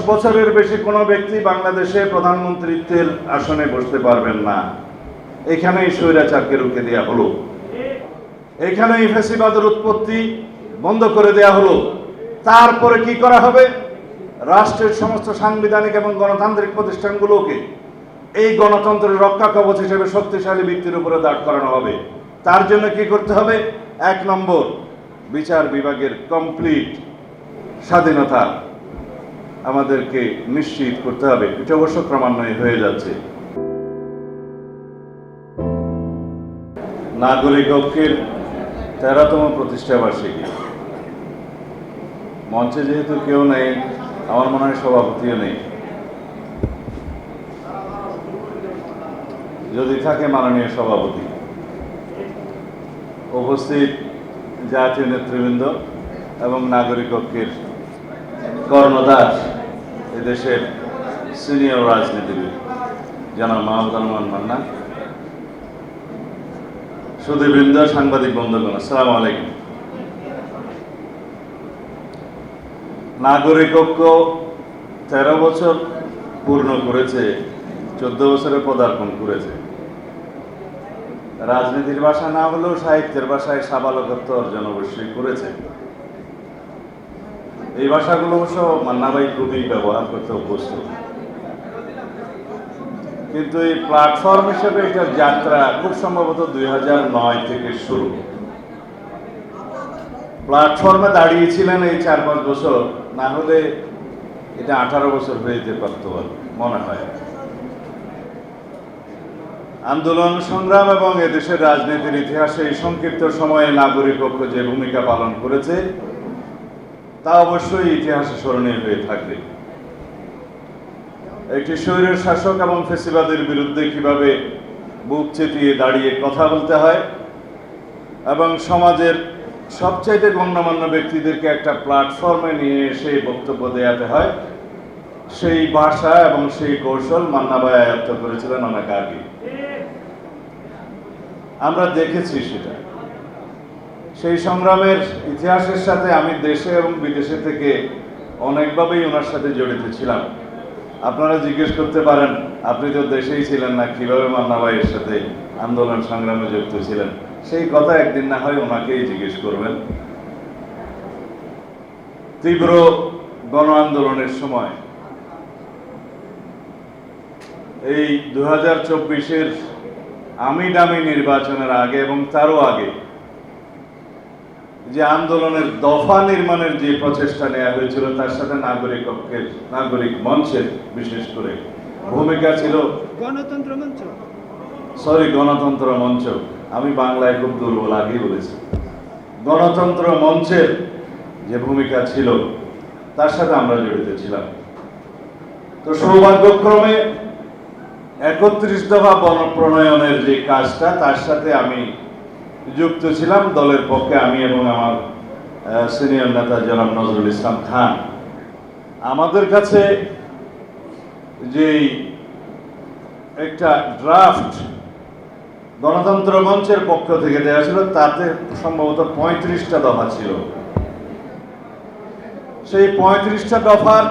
বছরের বেশি কোনো ব্যক্তি বাংলাদেশে প্রধানমন্ত্রীত্বের আসনে বসতে পারবেন না। এখানেই স্বৈরাচারকে রুখে দেওয়া হলো, এখানেই ফ্যাসিবাদের উৎপত্তি বন্ধ করে দেওয়া হলো। তারপরে কি করা হবে? রাষ্ট্রের সমস্ত সাংবিধানিক এবং গণতান্ত্রিক প্রতিষ্ঠানগুলোকে এই গণতন্ত্রের রক্ষা কবচ হিসেবে শক্তিশালী ভিত্তির উপরে দাঁড় করানো হবে। তার জন্য কি করতে হবে? 1 নম্বর, বিচার বিভাগের কমপ্লিট স্বাধীনতা আমাদেরকে নিশ্চিত করতে হবে। এটা অবশ্য ক্রমান্বয়ে হয়ে যাচ্ছে। নাগরিক ঐক্যের 13তম প্রতিষ্ঠা বার্ষিকী মঞ্চে যেহেতু কেউ নেই, আমার মনে হয় সভাপতিও নেই, যদি থাকে মাননীয় সভাপতি, উপস্থিত জাতীয় নেতৃবৃন্দ এবং নাগরিক ঐক্যের কর্ণধার এদেশের সিনিয়র রাজনীতিবিদ জনাব মাহমুদ আলমান মান্না, সুধীবৃন্দ, সাংবাদিক বন্ধুগণ, আসসালামু আলাইকুম। নাগরিক ঐক্য 13 বছর পূর্ণ করেছে, 14 বছরে পদার্পণ করেছে। রাজনীতির ভাষা না হলেও সাহিত্যের ভাষায় সাবালকত্ব অর্জন অবশ্যই করেছে। এই ভাষাগুলো অবশ্য মান্না ভাই খুবই ব্যবহার করতে অভ্যস্ত, কিন্তু এই প্ল্যাটফর্ম হিসেবে এটার যাত্রা খুব সম্ভবত 2009 থেকে শুরু। প্ল্যাটফর্মে দাঁড়িয়েছিলেন এই 4-5 বছর, না হলে এটা 18 বছর হয়ে যেতে পারত মনে হয়। আন্দোলন সংগ্রাম এবং এদেশের রাজনীতির ইতিহাসে এই সংক্ষিপ্ত সময়ে নাগরিক ঐক্য যে ভূমিকা পালন করেছে তা অবশ্যই ইতিহাসে স্মরণীয় হয়ে থাকবে। একটি স্বৈরের শাসক এবং ফ্যাসিবাদের বিরুদ্ধে কিভাবে বুক চেতিয়ে দাঁড়িয়ে কথা বলতে হয় এবং সমাজের সবচাইতে গণ্যমান্য ব্যক্তিদেরকে একটা প্ল্যাটফর্মে নিয়ে এসে বক্তব্য দেওয়াতে হয়, সেই ভাষা এবং সেই কৌশল মান্না ভাই আয়ত্ত করেছিলেন অনেক আগে। আমরা দেখেছি সেটা। সেই সংগ্রামের ইতিহাসের সাথে আমি দেশে এবং বিদেশে থেকে অনেকভাবেই ওনার সাথে জড়িত ছিলাম। আপনারা জিজ্ঞেস করতে পারেন, আপনি তো দেশেই ছিলেন না, কিভাবে মান্না ভাইয়ের সাথে আন্দোলন সংগ্রামে যুক্ত ছিলেন? সেই কথা একদিন না হয় ওনাকেই জিজ্ঞেস করবেন। তীব্র গণ আন্দোলনের সময় এই 2024-এর আমি দামি নির্বাচনের আগে এবং তারও আগে যে আন্দোলনের দফা নির্মাণের যে প্রচেষ্টা নেওয়া হয়েছিল, তার সাথে নাগরিক ঐক্যের, নাগরিক মঞ্চের বিশেষ করে ভূমিকা ছিল। গণতন্ত্র মঞ্চ, আমি বাংলায় খুব দুর্বল, আগেই বলেছি। গণতন্ত্র মঞ্চের যে ভূমিকা ছিল তার সাথে আমরা জড়িত ছিলাম। তো সৌভাগ্যক্রমে 31 দফা প্রণয়নের যে কাজটা, তার সাথে আমি যুক্ত ছিলাম দলের পক্ষে, আমি এবং আমার সিনিয়র নেতা জনাব নজরুল ইসলাম খান। আমাদের কাছে যে একটা ড্রাফট গণতন্ত্র মঞ্চের পক্ষ থেকে দেওয়া ছিল, তাতে সম্ভবত 35টা দফা ছিল। সেই 35টা দফার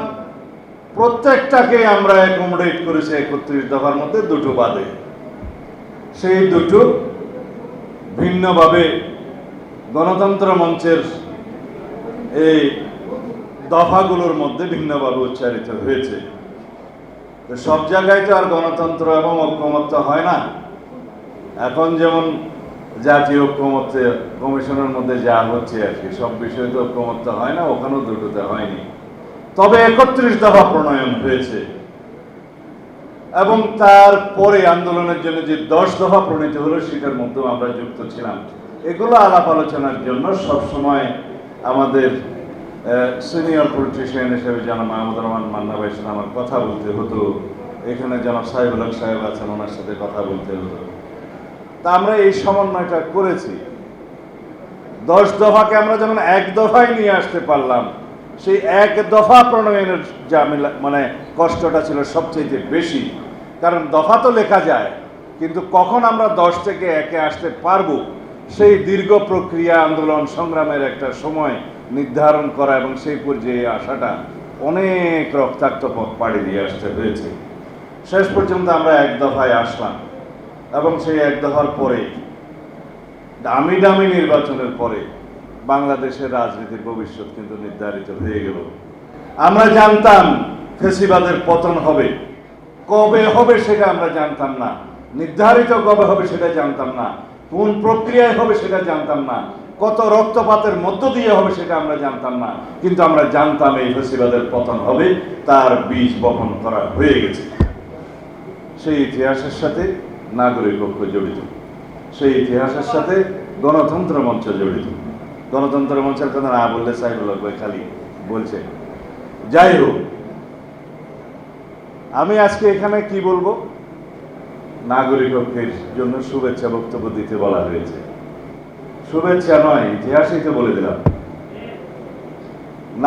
প্রত্যেকটাকে আমরা অ্যাকোমোডেট করেছি 31 দফার মধ্যে, 2টো বাদে। সেই 2টো ভিন্নভাবে গণতন্ত্র মঞ্চের এই দফাগুলোর মধ্যে ভিন্নভাবে উচ্চারিত হয়েছে। তো সব জায়গায় তো আর গণতন্ত্র এবং ঐক্যমত্য হয় না। এখন যেমন জাতীয় ঐক্যমত্য কমিশনের মধ্যে যা হচ্ছে আর কি, সব বিষয়ে তো ঐক্যমত্য হয় না, ওখানেও 2টোতে হয়নি। তবে 31 দফা প্রণয়ন হয়েছে এবং তারপরে আন্দোলনের জন্য যে 10 দফা প্রণীত হলো, সেটার মধ্যেও আমরা যুক্ত ছিলাম। এগুলো আলাপ আলোচনার জন্য সবসময় আমাদের সিনিয়র পলিটিশিয়ান হিসেবে জনাব মাহমুদ আলমান মান্না ভাইয়ের সাথে আমার কথা বলতে হতো। এখানে জনাব সাহেবুল হক সাহেব আছেন, ওনার সাথে কথা বলতে হতো। তা আমরা এই সমন্বয়টা করেছি। 10 দফাকে আমরা যেমন 1 দফায় নিয়ে আসতে পারলাম, সেই 1 দফা প্রণয়নের ঝামেলা মানে কষ্টটা ছিল সবচেয়ে বেশি। কারণ দফা তো লেখা যায়, কিন্তু কখন আমরা 10 থেকে 1-এ আসতে পারবো, সেই দীর্ঘ প্রক্রিয়া, আন্দোলন সংগ্রামের একটা সময় নির্ধারণ করা এবং সেই পর্যায়ে আসাটা অনেক রক্তাক্ত পথ পাড়ি দিয়ে আসতে হয়েছে। শেষ পর্যন্ত আমরা এক দফায় আসলাম, এবং সেই এক দফার পরে দামি দামি নির্বাচনের পরে বাংলাদেশের রাজনীতির ভবিষ্যৎ কিন্তু নির্ধারিত হয়ে গেল। আমরা জানতাম ফ্যাসিবাদের পতন হবে, কবে হবে সেটা আমরা জানতাম না, নির্ধারিত কবে হবে সেটা জানতাম না, কোন প্রক্রিয়ায় হবে সেটা জানতাম না, কত রক্তপাতের মধ্য দিয়ে হবে সেটা আমরা জানতাম না, কিন্তু আমরা জানতাম এই ফ্যাসিবাদের পতন হবে, তার বীজ বপন করা হয়ে গেছে। সেই ইতিহাসের সাথে নাগরিক ঐক্য জড়িত, সেই ইতিহাসের সাথে গণতন্ত্র মঞ্চ জড়িত। গণতন্ত্র মঞ্চের কথা না বললে সাইফুল হক ভাই খালি বলছে। যাই হোক, আমি আজকে এখানে কি বলবো, নাগরিক ঐক্যের জন্য শুভেচ্ছা বক্তব্য দিতে বলা হয়েছে। শুভেচ্ছা নয়, ইতিহাসই তো বলে দিলাম।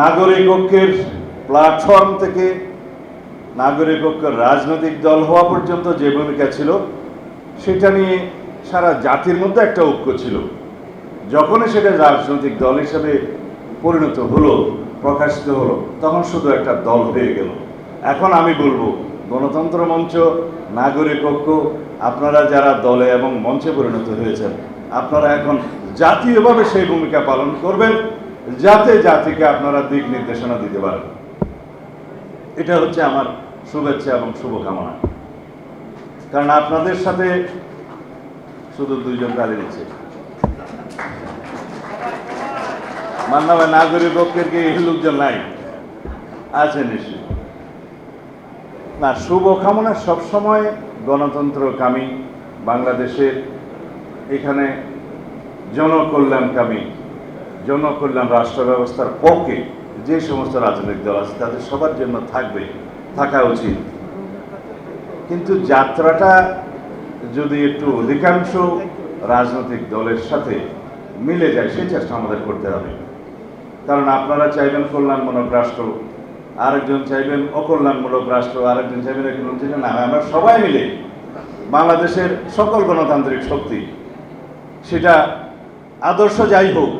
নাগরিক ঐক্যের প্ল্যাটফর্ম থেকে নাগরিক ঐক্যের রাজনৈতিক দল হওয়া পর্যন্ত যে ভূমিকা ছিল, সেটা নিয়ে সারা জাতির মধ্যে একটা ঐক্য ছিল। যখনই সেটা রাজনৈতিক দল হিসেবে পরিণত হলো, প্রকাশিত হলো, তখন শুধু একটা দল হয়ে গেল। এখন আমি বলবো, গণতন্ত্র মঞ্চ, নাগরিক ঐক্য, আপনারা যারা দলে এবং মঞ্চে পরিণত হয়েছেন, আপনারা এখন জাতীয়ভাবে সেই ভূমিকা পালন করবেন, যাতে জাতিকে আপনারা দিক নির্দেশনা দিতে পারেন। এটা হচ্ছে আমার শুভেচ্ছা এবং শুভকামনা। কারণ আপনাদের সাথে শুধু দুইজন তালি দিচ্ছে, মান্না ভাই, নাগরিক ঐক্যের কি এই লোকজন নাই? আছে নিশ্চয়ই। না, শুভকামনা সবসময় গণতন্ত্রকামী, বাংলাদেশের এখানে জনকল্যাণকামী, জনকল্যাণ রাষ্ট্র ব্যবস্থার পক্ষে যে সমস্ত রাজনৈতিক দল আছে তাদের সবার জন্য থাকা উচিত। কিন্তু যাত্রাটা যদি একটু অধিকাংশ রাজনৈতিক দলের সাথে মিলে যায়, সেই চেষ্টা আমাদের করতে হবে। কারণ আপনারা চাইবেন কল্যাণমূলক রাষ্ট্র, আরেকজন চাইবেন অকল্যাণমূলক রাষ্ট্র, আরেকজন চাইবেন না, আমরা সবাই মিলে বাংলাদেশের সকল গণতান্ত্রিক শক্তি, সেটা আদর্শ যাই হোক,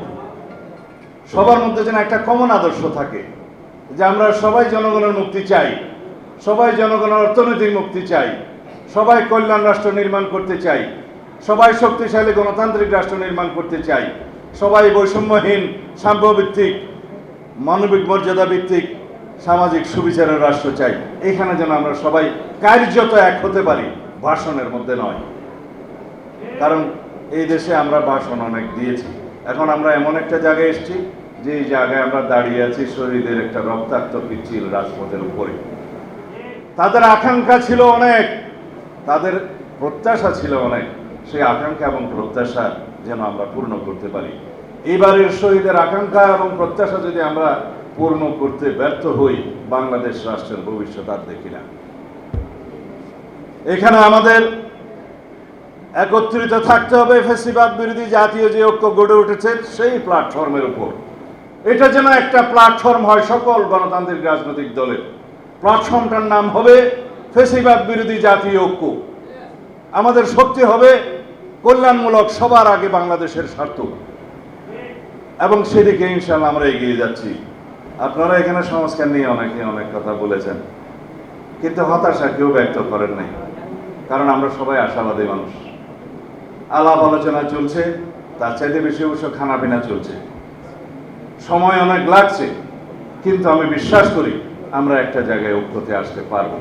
সবার মধ্যে যেন একটা কমন আদর্শ থাকে, যে আমরা সবাই জনগণের মুক্তি চাই, সবাই জনগণের অর্থনৈতিক মুক্তি চাই, সবাই কল্যাণ রাষ্ট্র নির্মাণ করতে চাই, সবাই শক্তিশালী গণতান্ত্রিক রাষ্ট্র নির্মাণ করতে চাই, সবাই বৈষম্যহীন, সাম্যভিত্তিক, মানবিক মর্যাদা ভিত্তিক সামাজিক সুবিচারের রাষ্ট্র চাই। এখানে যেন আমরা সবাই কার্যত এক হতে পারি, ভাষণের মধ্যে নয়। কারণ এই দেশে আমরা ভাষণ অনেক দিয়েছি, এখন আমরা এমন একটা জায়গায় এসেছি যে এই জায়গায় আমরা দাঁড়িয়ে আছি শহীদের একটা রক্তাক্ত পিচ্ছিল রাজপথের উপরে। তাদের আকাঙ্ক্ষা ছিল অনেক, তাদের প্রত্যাশা ছিল অনেক, সেই আকাঙ্ক্ষা এবং প্রত্যাশা যেন আমরা পূর্ণ করতে পারি। এবারের শহীদের আকাঙ্ক্ষা এবং প্রত্যাশা যদি আমরা পূর্ণ করতে ব্যর্থ হই, বাংলাদেশ রাষ্ট্রের ভবিষ্যৎ আর দেখি না। এখানে আমাদের একত্রিত থাকতে হবে ফ্যাসিবাদ বিরোধী জাতীয় যে ঐক্য গড়ে উঠেছে সেই প্ল্যাটফর্মের উপর। এটা যেন একটা প্ল্যাটফর্ম হয় সকল গণতান্ত্রিক রাজনৈতিক দলের। প্ল্যাটফর্মটার নাম হবে ফ্যাসিবাদ বিরোধী জাতীয় ঐক্য। আমাদের শক্তি হবে কল্যাণমূলক, সবার আগে বাংলাদেশের স্বার্থ, এবং সেদিকে ইনশাআল্লাহ আমরা এগিয়ে যাচ্ছি। আপনারা এখানে সংস্কার নিয়ে অনেকে অনেক কথা বলেছেন, কিন্তু হতাশা কেউ ব্যক্ত করেন নাই, কারণ আমরা সবাই আশাবাদী মানুষ। আলাপ আলোচনা চলছে, তার চাইতে বেশি অবশ্য খানাপিনা চলছে, সময় অনেক লাগছে, কিন্তু আমি বিশ্বাস করি আমরা একটা জায়গায় ঐক্যতে আসতে পারব।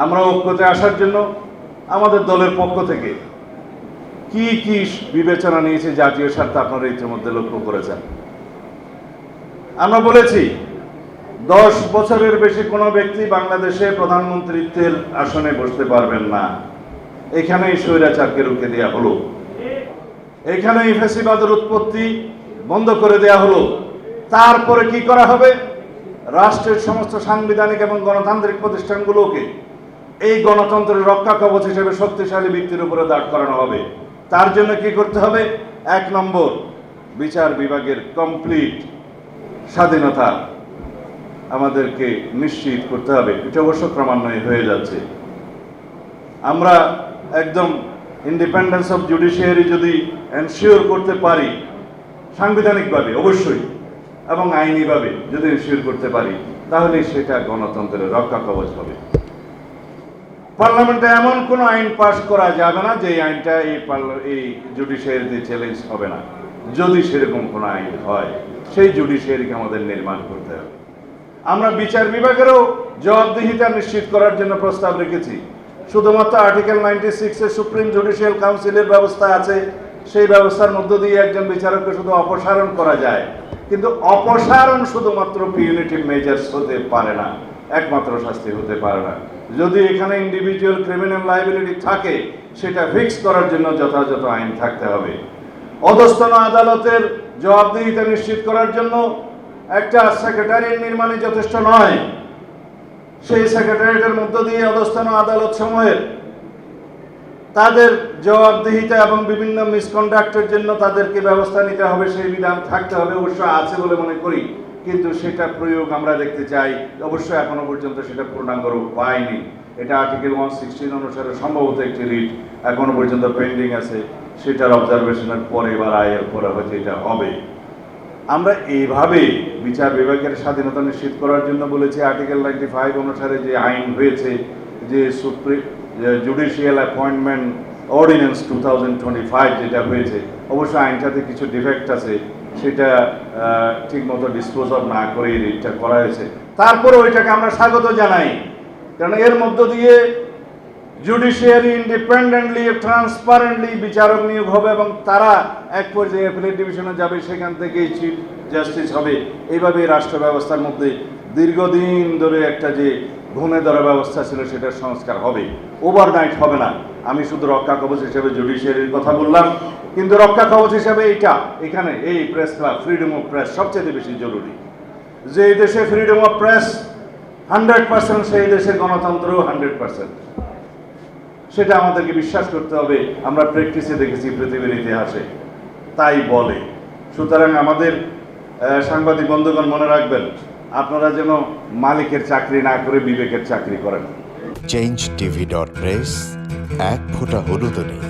আমরা ঐক্যতে আসার জন্য আমাদের দলের পক্ষ থেকে কি কি বিবেচনা নিয়েছে জাতীয় স্বার্থে আপনারা ইতিমধ্যে লক্ষ্য করেছেন। আমরা বলেছি 10 বছরের বেশি কোনো ব্যক্তি বাংলাদেশে প্রধানমন্ত্রীত্বের আসনে বসতে পারবেন না। এখানেই স্বৈরাচারকে রুখে দেওয়া হলো, এখানেই ফ্যাসিবাদের উৎপত্তি বন্ধ করে দেওয়া হলো। তারপরে কি করা হবে? রাষ্ট্রের সমস্ত সাংবিধানিক এবং গণতান্ত্রিক প্রতিষ্ঠানগুলোকে এই গণতন্ত্রের রক্ষা কবচ হিসেবে শক্তিশালী ভিত্তির উপরে দাঁড় করানো হবে। তার জন্য কি করতে হবে? 1 নম্বর, বিচার বিভাগের কমপ্লিট স্বাধীনতা আমাদেরকে নিশ্চিত করতে হবে। এটা অবশ্য ক্রমান্বয়ে হয়ে যাচ্ছে। আমরা একদম ইন্ডিপেন্ডেন্স অফ জুডিশিয়ারি যদি এনশিওর করতে পারি সাংবিধানিকভাবে, অবশ্যই এবং আইনিভাবে যদি এনশিওর করতে পারি, তাহলে সেটা গণতন্ত্রের রক্ষা কবচ হবে। পার্লামেন্টে এমন কোনো আইন পাস করা যাবে না যে আইনটা এই জুডিশিয়ারিতে চ্যালেঞ্জ হবে না। যদি সেরকম কোনো আইন হয়, সেই জুডিশিয়ারিকে আমাদের নির্মাণ করতে হবে। আমরা বিচার বিভাগেরও জবাবদিহিতা নিশ্চিত করার জন্য প্রস্তাব রেখেছি। শুধুমাত্র আর্টিকেল 96 এর সুপ্রিম জুডিশিয়াল কাউন্সিলের ব্যবস্থা আছে, সেই ব্যবস্থার মধ্য দিয়ে একজন বিচারককে শুধু অপসারণ করা যায়, কিন্তু অপসারণ শুধুমাত্র পিউনিটিভ মেজার্স হতে পারে না, একমাত্র শাস্তি হতে পারে না। যদি এখানে ইন্ডিভিজুয়াল ক্রিমিনাল লায়াবিলিটি থাকে, সেটা ফিক্স করার জন্য যথাযথ আইন থাকতে হবে। অধস্তন আদালতের জবাবদিহিতা নিশ্চিত করার জন্য একটা সেক্রেটারিয়েট নির্মাণে যথেষ্ট নয়। সেই সেক্রেটারিয়েটের মধ্য দিয়ে অধস্তন আদালত সমূহের তাদের জবাবদিহিতা এবং বিভিন্ন মিসকন্ডাক্টের জন্য তাদেরকে ব্যবস্থা নিতে হবে, সেই বিধান থাকতে হবে। অবশ্য আছে বলে মনে করি, কিন্তু সেটা প্রয়োগ আমরা দেখতে চাই। অবশ্যই এখনো পর্যন্ত সেটা পূর্ণাঙ্গ রূপ পায়নি। এটা আর্টিকেল 116 অনুসারে সম্ভবত একটি রিট এখনো পর্যন্ত পেন্ডিং আছে, সেটার অবজারভেশনের পরে বা রায়ের পরে হয়তো এটা হবে। আমরা এইভাবে বিচার বিভাগের স্বাধীনতা নিশ্চিত করার জন্য বলেছি আর্টিকেল 95 অনুসারে যে আইন হয়েছে, যে জুডিশিয়াল অ্যাপয়েন্টমেন্ট অর্ডিন্যান্স 2025 যেটা হয়েছে, অবশ্য আইনটাতে কিছু ডিফেক্ট আছে, সেটা ঠিকমতো ডিসপোজ অফ না করে রিটটা করা হয়েছে। তারপরে ওইটাকে আমরা স্বাগত জানাই, কারণ এর মধ্য দিয়ে জুডিশিয়ারি ইন্ডিপেন্ডেন্টলি ট্রান্সপারেন্টলি বিচারক নিয়োগ হবে এবং তারা এক পর্যায়ে অ্যাপিলেট ডিভিশনে যাবে, সেখান থেকেই চিফ জাস্টিস হবে। এইভাবে রাষ্ট্র ব্যবস্থার মধ্যে দীর্ঘদিন ধরে একটা যে ঘুণে ধরা ব্যবস্থা ছিল, সেটার সংস্কার হবে, ওভারনাইট হবে না। আমি শুধু রক্ষা কবচ হিসেবে জুডিশিয়ারির কথা বললাম, কিন্তু রক্ষা কবচ হিসেবে এখানে এই press club, freedom of press সবচেয়ে বেশি জরুরি। যে দেশে ফ্রিডম অফ প্রেস 100%, সেই দেশের গণতন্ত্র 100%। সেটা আমাদেরকে বিশ্বাস করতে হবে। আমরা প্র্যাকটিসে দেখেছি পৃথিবীর ইতিহাসে তাই বলে। সুতরাং আমাদের সাংবাদিক বন্ধুগণ মনে রাখবেন, আপনারা যেন মালিকের চাকরি না করে বিবেকের চাকরি করেন। changeTV.press, এক ফোঁটা হলুদ নেই।